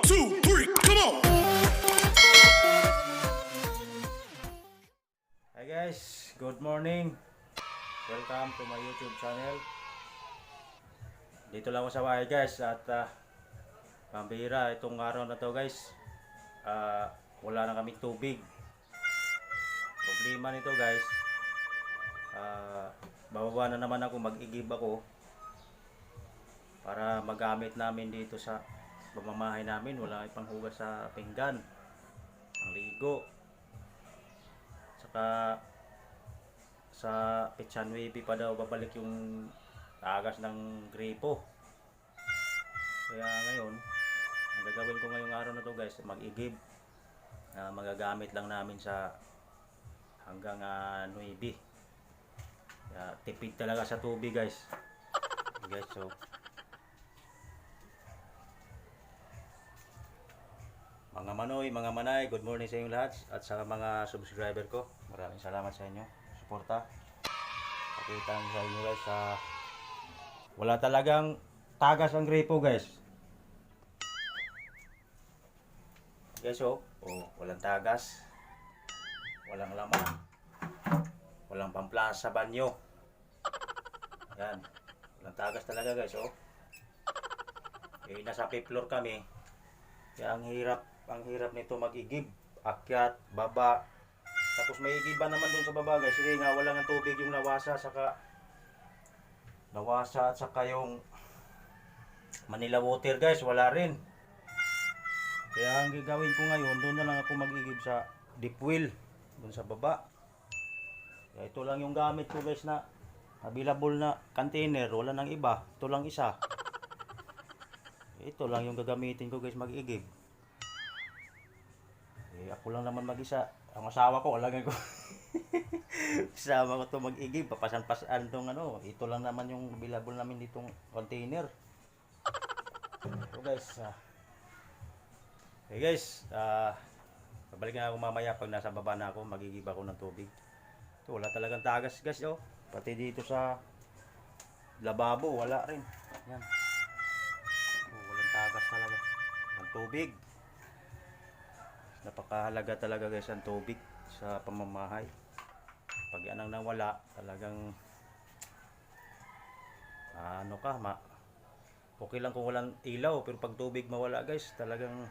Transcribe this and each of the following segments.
two, three, come on! Hi guys, good morning. Welcome to my YouTube channel. Dito lang ako sa bahay guys at pambihira itong araw na to guys. Wala na kaming tubig. Problema nito guys. Bababa na naman ako, mag-igib ako para magamit namin dito sa pamamahay namin. Wala pang hugas sa pinggan, ang ligo. Saka sa Petsa 9 pa daw babalik yung tagas ng gripo. Kaya ngayon, ang gagawin ko ngayong araw na to guys, mag-igib. Magagamit lang namin sa hanggang 9. Kaya tipid talaga sa tubig guys. Guys, so mga manoy, mga manay, good morning sa inyo lahat at sa mga subscriber ko. Maraming salamat sa inyo. Suporta. Pakita sa inyo guys wala talagang tagas ang gripo guys. Guys, walang tagas. Walang laman. Walang pamplasa sa banyo. Yan. Walang tagas talaga guys, nasa 5th floor kami. Kaya ang hirap nito mag-igib, akyat, baba. Tapos may igiban naman dun sa baba guys. Hindi nga wala ng tubig yung nawasa at saka yung Manila water guys, wala rin. Kaya ang gagawin ko ngayon, doon na lang ako mag-igib sa deep well, dun sa baba. Kaya ito lang yung gamit ko guys na available na container, wala nang iba. Ito lang isa. Ito lang yung gagamitin ko guys mag-igib. Ako lang naman mag-isa. Ang asawa ko, wala ko. Isama ko to mag-igib. Papasan-pasan tong ito lang naman yung available namin ditong container. So guys, hey guys, babalik na ako mamaya pag nasa baba na ako, mag-igib ako ng tubig. Ito, wala talagang tagas guys, Pati dito sa lababo, wala rin. Yan. Walang tagas talaga. Ang tubig. Napakahalaga talaga guys ang tubig sa pamamahay. Pag yan ang nawala, talagang okay lang kung walang ilaw, pero pag tubig mawala guys, talagang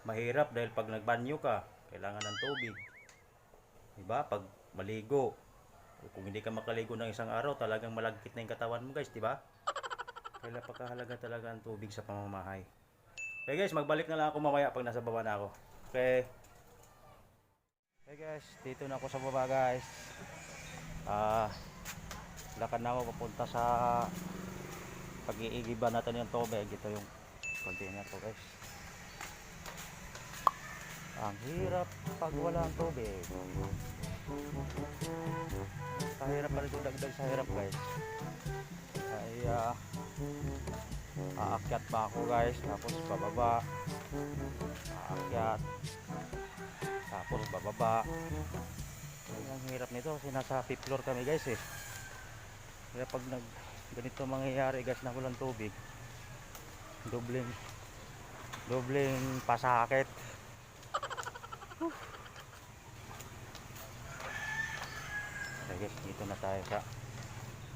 mahirap dahil pag nagbanyo ka, kailangan ng tubig. Diba? Pag maligo, kung hindi ka makaligo ng isang araw, talagang malagkit na yung katawan mo guys, diba? Kaya napakahalaga talaga ang tubig sa pamamahay. Okay guys, magbalik na lang ako mamaya pag nasa baba na ako. Okay. Hey guys, dito na ako sa baba guys. Lakad na ako papunta sa pag-iigiban natin yung tubig. Ito yung container ko guys. Ang hirap pag walang tubig. Kahirap pa rin ito, dagdag sa hirap guys. Ay aakyat pa ako guys, tapos bababa, aakyat, tapos bababa. Ang hirap nito kasi nasa 5th floor kami guys Kaya pag ganito mangyayari guys na walang tubig, dobling pasakit. Okay guys, dito na tayo sa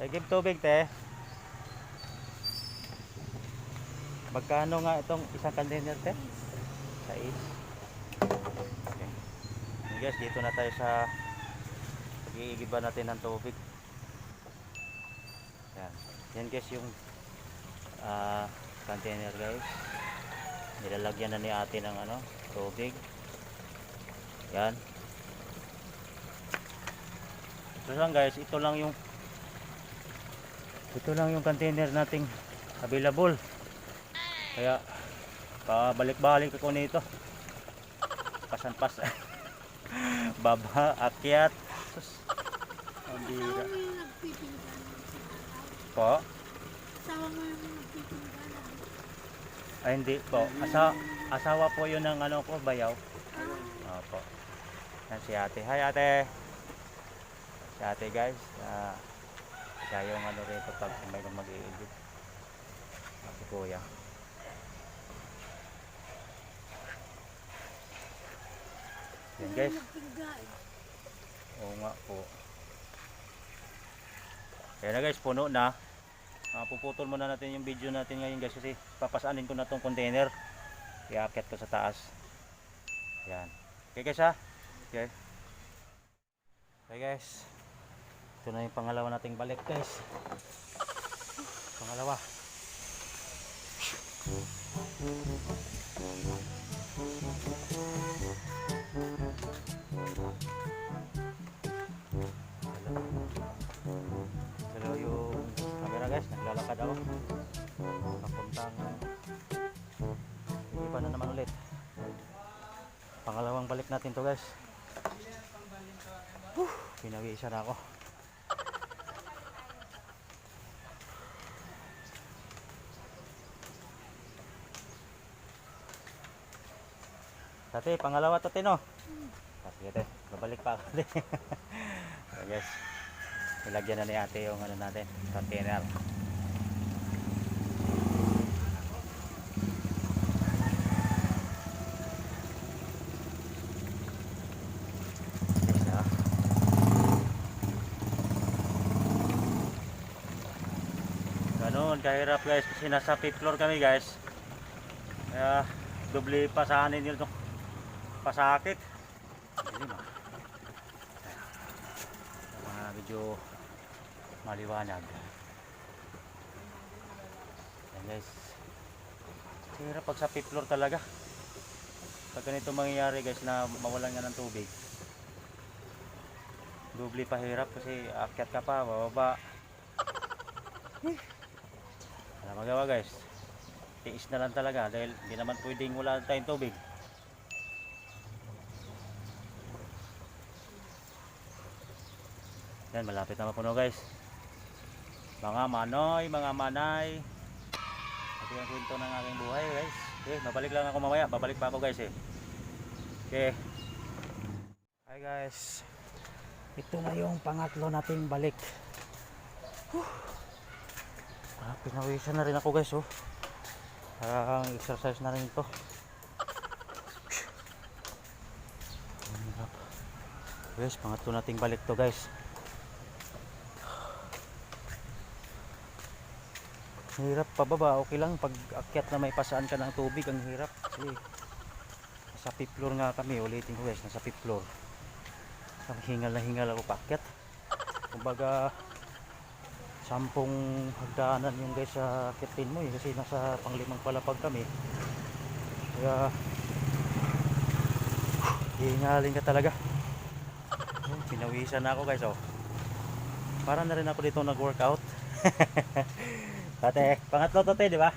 give tubig te. Magkano nga itong isang container te? 6. Okay. And guys, dito na tayo sa pag-iigiban natin ng tubig. Yan guys yung container guys. Nilalagyan na ni ate ng tubig. Yan. So lang guys, ito lang yung container nating available. Kaya pabalik-balik ako nito. Pasan-pasan. Baba, akyat. Sus. Ang bira. Po? Asawa mo yung nagpipinggan. Ay hindi po. Asawa po yun ng ko, bayaw. Opo. Yan si ate. Hi ate. Si ate guys. Kaya yung rito pag may mag-i-edit. Si kuya. Yan Hindi guys. magpingga eh. Oo nga po. Kaya na guys, puno na. Puputol muna natin yung video natin ngayon guys kasi papasaanin ko na tong container. Iakyat ko sa taas. Yan. Okay guys ha. Okay. Okay guys. Ito na yung pangalawa nating balik guys. Pangalawa. Hello yung camera guys, naglalakad ako papuntang iba na naman ulit. Pangalawang balik natin to guys. Pinawisan na ako. Tate, pangalawa to tino. Sige te, babalik pa ako. So guys, ilagyan na ni ate yung ano natin, container. Guys, ah. Ganun, kahirap guys kasi nasa 5th floor kami guys. Kaya doble pasahanin nyo itong pasakit. Hindi ba? Medyo maliwanag. Yan guys. Hirap pag sa 5th floor talaga. Pag ganito mangyayari guys na mawalan nga ng tubig. Doble pa hirap kasi akyat ka pa, bababa. Wala magawa guys. Tiis na lang talaga dahil hindi naman pwedeng wala tayong tubig. Yan, malapit na mapuno guys. Mga manoy, mga manay. Ito yung kwento ng aking buhay guys. Okay, babalik lang ako mamaya. Babalik pa ako guys eh. Okay. Hi guys. Ito na yung pangatlo nating balik. Pinawisan na rin ako guys oh. Parang exercise na rin ito. Guys, pangatlo nating balik to guys. Hirap pababa, okay lang pag akyat na may pasaan ka ng tubig, ang hirap kasi nasa 5th floor nga kami, ulitin ko guys, nasa 5th floor. Hingal na hingal ako paakyat. Kumbaga 10 hagdanan yung guys sa akyatin mo eh, kasi nasa pang-5 palapag kami. Kaya hihingalin ka talaga. Pinawisan na ako guys oh. Para na rin ako dito nag-workout. Ate, pangatlo to te, di ba?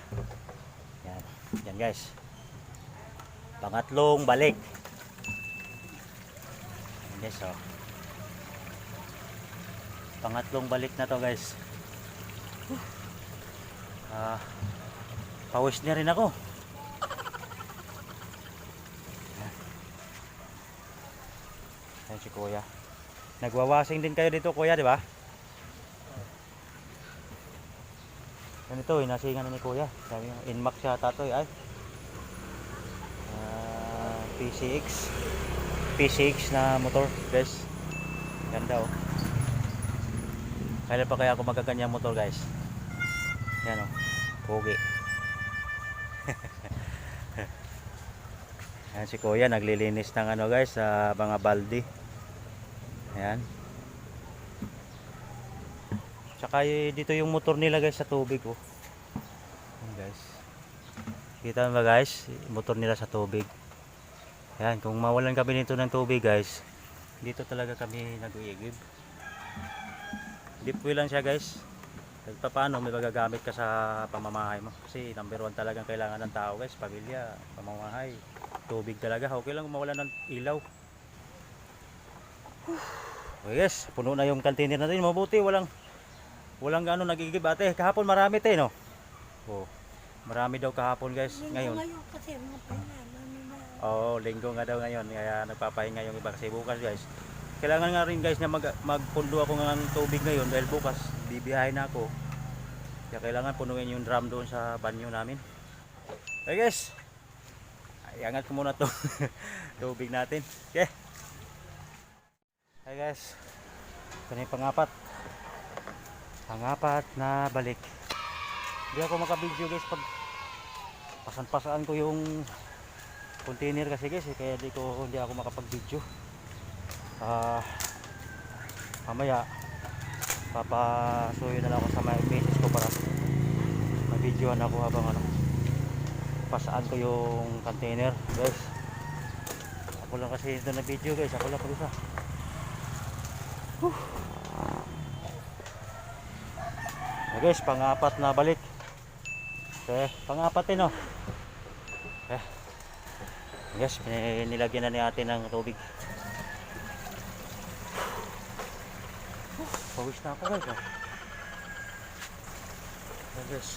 Yan, yan guys. Pangatlong balik. Yan guys, oh. Pangatlong balik na to guys. Pawis niya rin ako. Yan si kuya. Nagwawasing din kayo dito kuya, di ba? Ganito, inasingan na ni kuya. Sabi niya, Inmax siya tatoy ay. PCX. PCX na motor, guys. Ganda oh. Kailan pa kaya ako magkaganyang motor, guys? Yan oh. Pogi. Yan si kuya, naglilinis ng ano guys, sa mga baldi. Ayan. Tsaka dito yung motor nila guys sa tubig oh. Ayan guys. Kita mo ba guys? Motor nila sa tubig. Ayan, kung mawalan kami nito ng tubig guys, dito talaga kami nag-iigib. Deep well lang siya guys. Kahit pa paano may magagamit ka sa pamamahay mo. Kasi number 1 talagang kailangan ng tao guys. Pamilya, pamamahay, tubig talaga. Okay lang kung mawalan ng ilaw. Okay guys, puno na yung container natin. Mabuti walang gaano nagigib ate. Kahapon marami tayo no. Oh, marami daw kahapon guys. Ngayon. Ngayon kasi mga pahinga. Oo, linggo nga daw ngayon. Kaya nagpapahinga yung iba kasi bukas guys. Kailangan nga rin guys na magpundo ako ng tubig ngayon dahil bukas bibiyahe na ako. Kaya kailangan punuin yung drum doon sa banyo namin. Okay guys. Iangat ko muna to tubig natin. Okay. Hi guys, ito na yung pangapat. Pangapat na balik. Hindi ako makabidyo guys pag pasan-pasaan ko yung container kasi guys kaya hindi ako makapag-video. Mamaya papasuyo na lang ako sa my pages ko para ma-videoan ako habang pasaan ko yung container guys. Ako lang kasi ito na video guys, ako lang pag-isa. Guys, pang-apat na balik. Okay, pang-apat din oh. Okay. Guys, nilagyan na ni ate ng tubig. Pawis na ako guys oh. Okay, guys.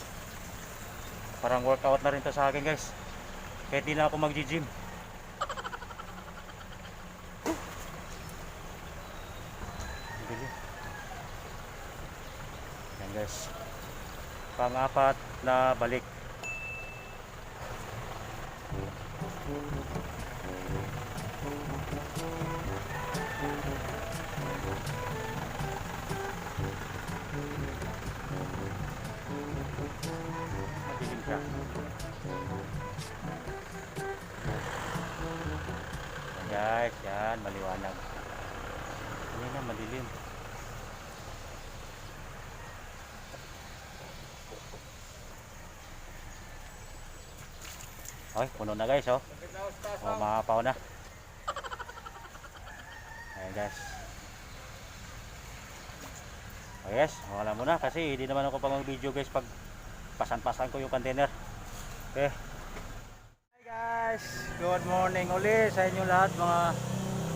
Parang workout na rin to sa akin guys. Kahit di na ako mag-gym. Yan guys, pang-apat na balik. Madilim siya. Yan guys, yan maliwanag. Hindi na madilim. Okay, puno na guys oh. Mapaw na. Ayan guys. Okay guys, wala muna kasi hindi naman ako pa mag-video guys pag pasan-pasan ko yung container. Okay. Hi guys, good morning uli sa inyo lahat mga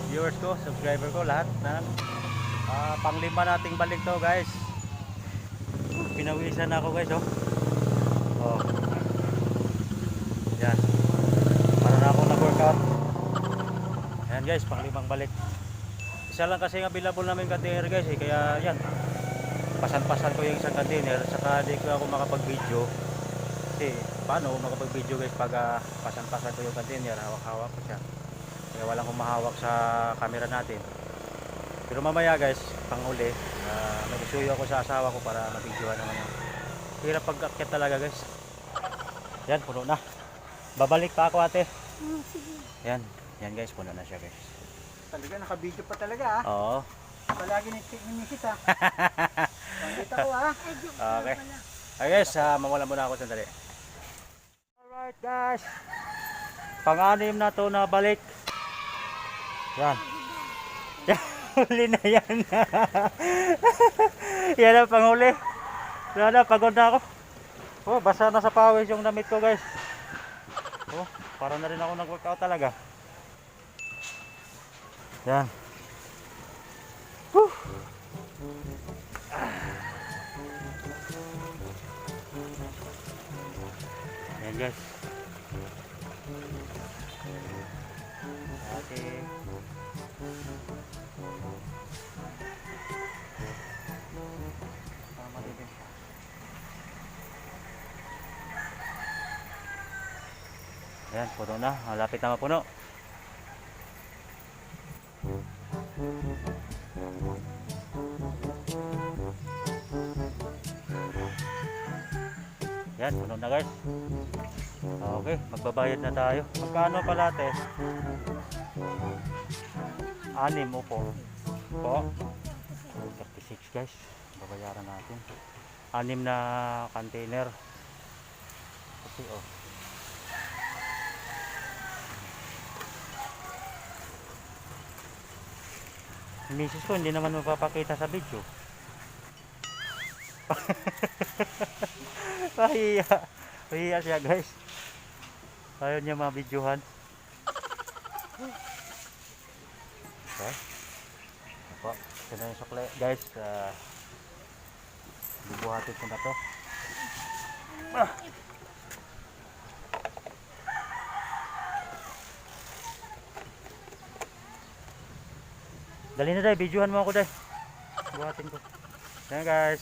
viewers ko, subscriber ko lahat na pang-5 nating balik to guys. Pinawisan na ako guys oh. Oh. Yan. Para na ako nag-workout. Ayan guys, pang-5 balik. Isa lang kasi ang available namin container guys eh. Kaya yan. Pasan-pasan ko yung isang container. Saka di ko ako makapag-video. Kasi paano makapag-video guys pag pasan-pasan ko yung container. Hawak-hawak ko siya. Kaya walang humahawak sa camera natin. Pero mamaya guys, pang-uli mag-isuyo ako sa asawa ko para mag-videoan naman yun. Hirap pag-akyat talaga guys. Yan, puno na. Babalik pa ako ate. Sige. Yan, yan guys, puno na siya guys. Talaga, naka-video pa talaga ah. Oo. Palagi nagtikinikit ah. Pangkita ko ah. Ay, joke Okay. pala. Okay guys, mawala muna ako sandali. Alright guys. Pang-anim na to na balik. Yan. Huli na yan. Yan ang panghuli. Wala na, pagod na ako. Oh, basa na sa pawis yung damit ko guys. Oh, para na rin ako nag-workout talaga. Yan. Woo. Yan guys. Ate. Tama din siya. Ayan, puno na. Malapit na mapuno. Yan, puno na guys. Okay, magbabayad na tayo. Magkano pala ate? 6 upo. Po. 36 guys. Babayaran natin. 6 na container. Kasi oh. Misis ko hindi naman mapapakita sa video. Pahiya. Pahiya siya guys. Ayaw niya mabidyohan. Okay. Opo. Ito na yung sukle guys. Bubuhatin ko na to. Dali na day, videohan mo ako day. Buhatin ko. Yan guys.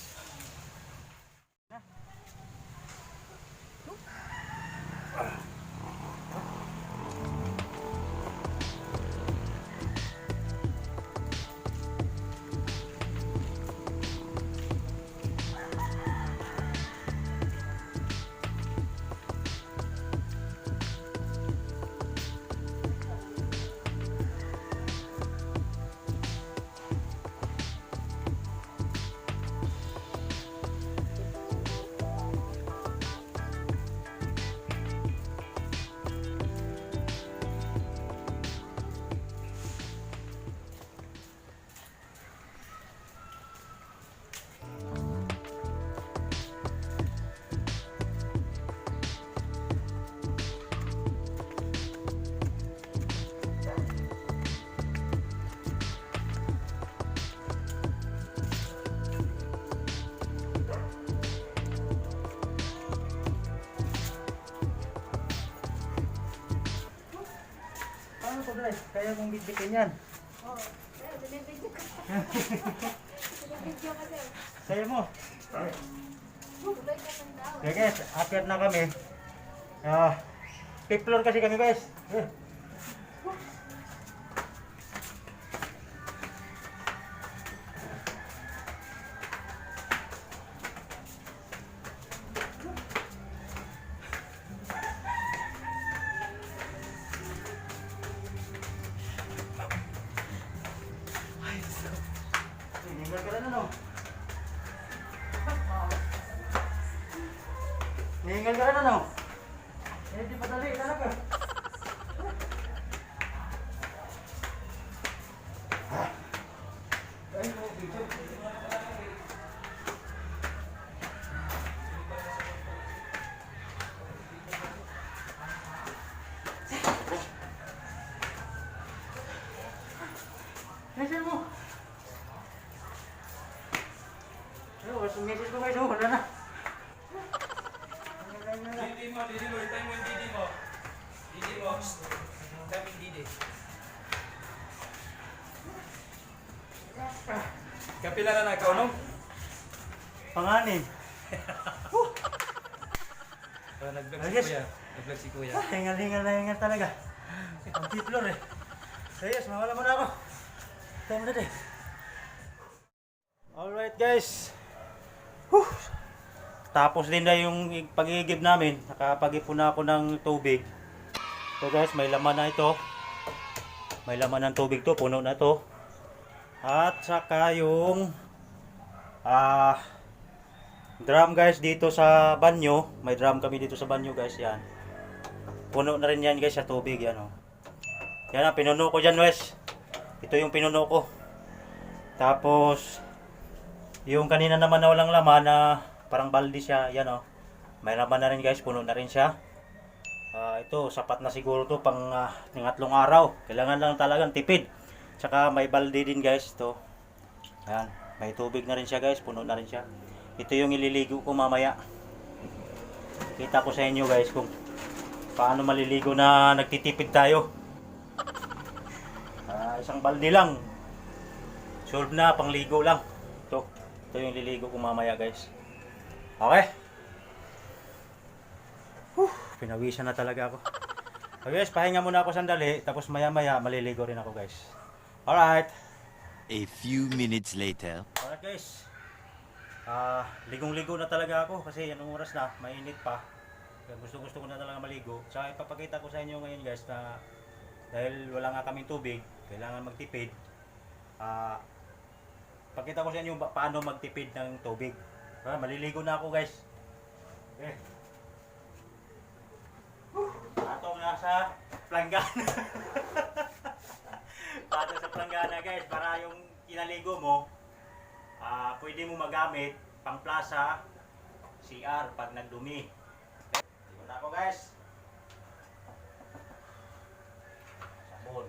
dali. Kaya mong bitbitin yan. Oo. Eh, binibidyo ka. Binibidyo ka sir. Kaya mo. Sabay ka ng daw. Okay guys, akyat na kami. Fifth floor kasi kami guys. Hingal ka na no? Hingal ka na no? Eh di padali talaga. Ay mo video. Nasaan mo? Sumisis ko guys, wala na. Didi mo, itay mo yung didi mo. Didi mo. Itay mo yung didi. Kapila na ikaw, no? Panganin. Nag-vlog si Ayos. kuya. Nag-vlog si kuya. Hingal talaga. Ang fifth floor eh. Sayos, mawala mo na ako. Time na din. Alright guys. Tapos din na yung pag-iigib namin. Nakapag-ipon na ako ng tubig. So guys, may laman na ito. May laman ng tubig to, puno na to. At saka yung drum guys dito sa banyo. May drum kami dito sa banyo guys, yan. Puno na rin yan guys sa tubig, yan oh. Yan ang pinuno ko dyan guys. Ito yung pinuno ko. Tapos yung kanina naman na walang laman na parang balde siya, yan oh. May laman na rin guys, puno na rin siya. Ito, sapat na siguro to pang tatlong araw. Kailangan lang talagang tipid. Tsaka may balde din guys to. Ayan, may tubig na rin siya guys, puno na rin siya. Ito yung ililigo ko mamaya. Kita ko sa inyo guys kung paano maliligo na nagtitipid tayo. Isang balde lang. Solve na, pangligo lang. Ito yung liligo ko mamaya guys. Okay. Pinawisan na talaga ako. Okay guys, pahinga muna ako sandali. Tapos maya maya maliligo rin ako guys. Alright. A few minutes later. Alright guys. Ligong-ligo na talaga ako. Kasi anong oras na, mainit pa. Kaya gusto ko na talaga maligo. Tsaka ipapakita ko sa inyo ngayon guys na dahil wala nga kaming tubig, kailangan magtipid. Pakita ko sa inyo paano magtipid ng tubig. Maliligo na ako guys. Okay. Patong na sa planggana. Patong sa planggana guys. Para yung kinaligo mo, pwede mo magamit pang plaza, CR pag nagdumi. Okay. Ligo na ako guys. Sabon.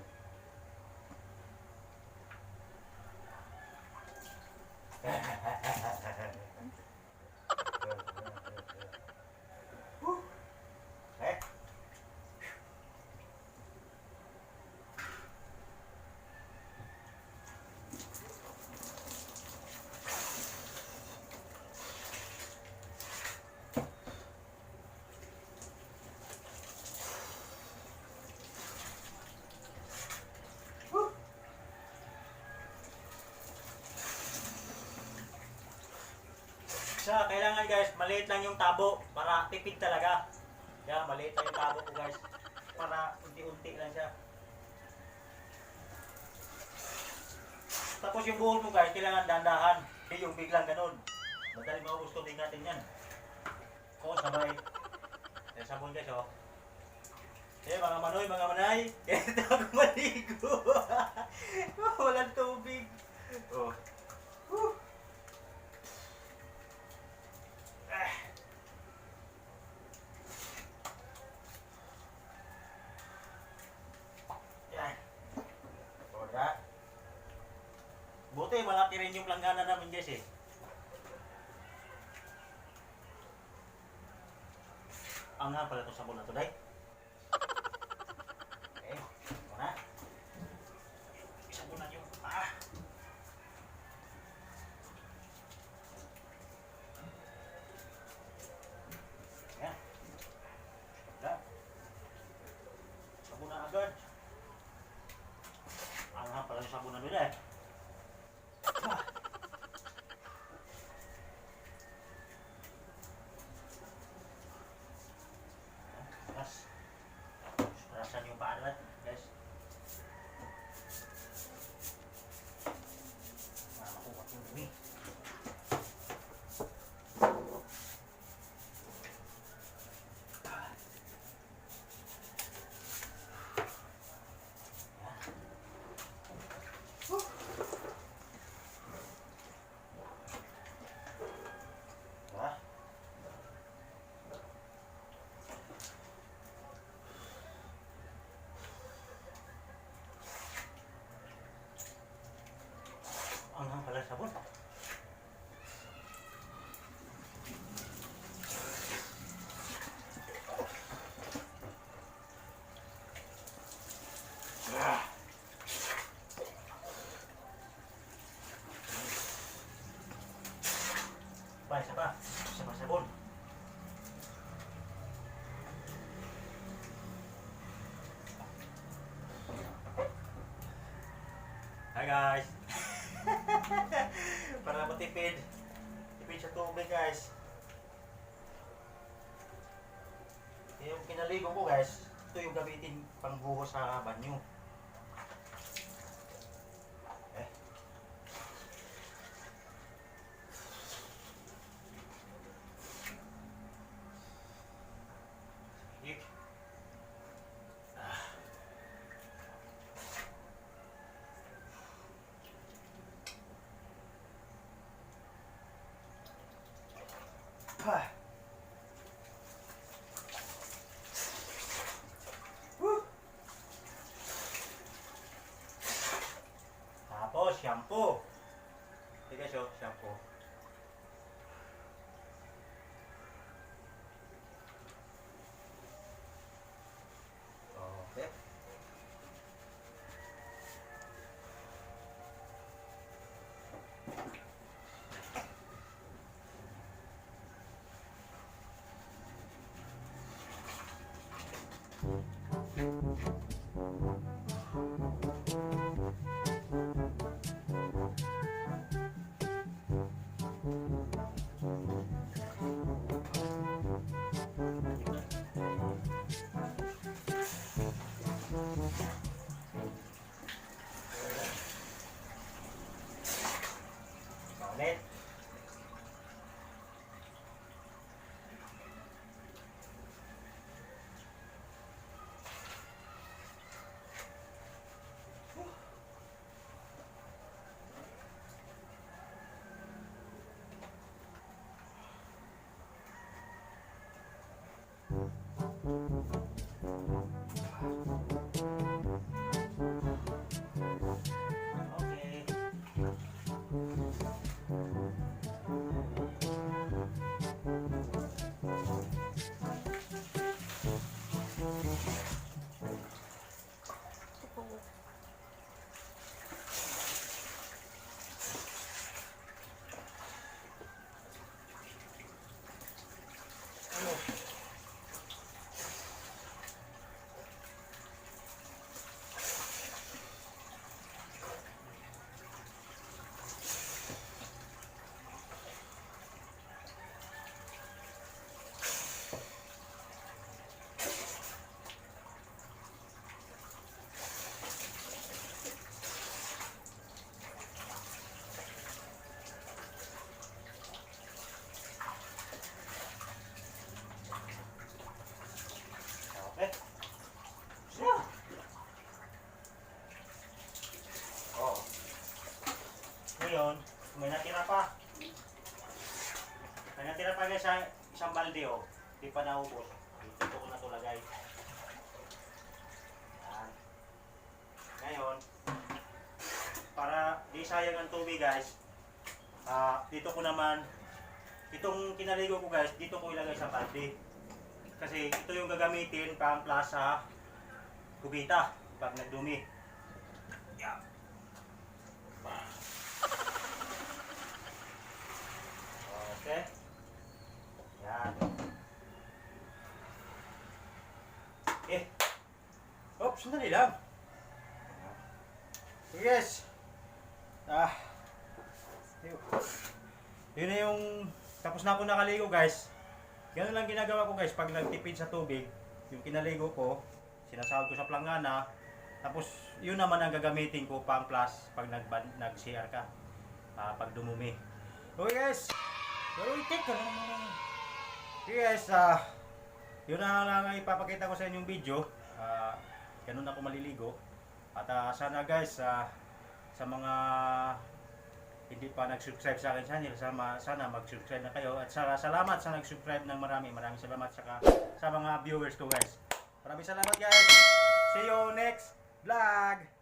Siya, kailangan guys, maliit lang yung tabo para tipid talaga. Yan, maliit lang yung tabo ko guys. Para unti-unti lang siya. Tapos yung buhol mo guys, kailangan dandahan. Hindi yung biglang ganun. Madali maubos tubig natin yan. O, sabay. Yan, sabon guys, oh. Mga manoy, mga manay. Ito ako maligo. Walang tubig. Oh. Buti, malaki rin yung planggana namin guys eh. Ang nga pala itong sabon na to, day. Okay, ito na. Isa pa. Isa pa sabon. Hi guys! Para matipid. Tipid sa tubig guys. Yung pinaligo ko guys, ito yung gamitin pangbuhos sa banyo. Eh. Yik. Ah. Ah. Tapos, shampoo. Ito guys, oh, shampoo. Okay. Ulit. Okay. Okay. Yeah. Oh. Ngayon, may natira pa. May natira pa guys sa isang balde oh. Di pa naubos. Dito ko na ito lagay. Yan. Ngayon, para di sayang ang tubig guys, dito ko naman, itong kinaligo ko guys, dito ko ilagay sa balde. Kasi ito yung gagamitin pang-plus sa kubita pag nagdumi. Yeah. Okay. Yan. Eh. Oops, sandali lang. Yes. Yun na yung tapos na ako nakaligo guys. Ganun lang ginagawa ko guys pag nagtipid sa tubig. Yung kinaligo ko, sinasahod ko sa planggana. Tapos yun naman ang gagamitin ko pang plus pag nag-CR ka. Pag dumumi. Okay guys. Pero itik ka naman. Okay guys, yun na lang ipapakita ko sa inyong video. Ganun ako maliligo. At sana guys, sa mga hindi pa nag-subscribe sa akin channel, sana mag-subscribe na kayo. At salamat sa nag-subscribe ng maraming salamat sa mga viewers ko guys. Maraming salamat guys. See you next vlog.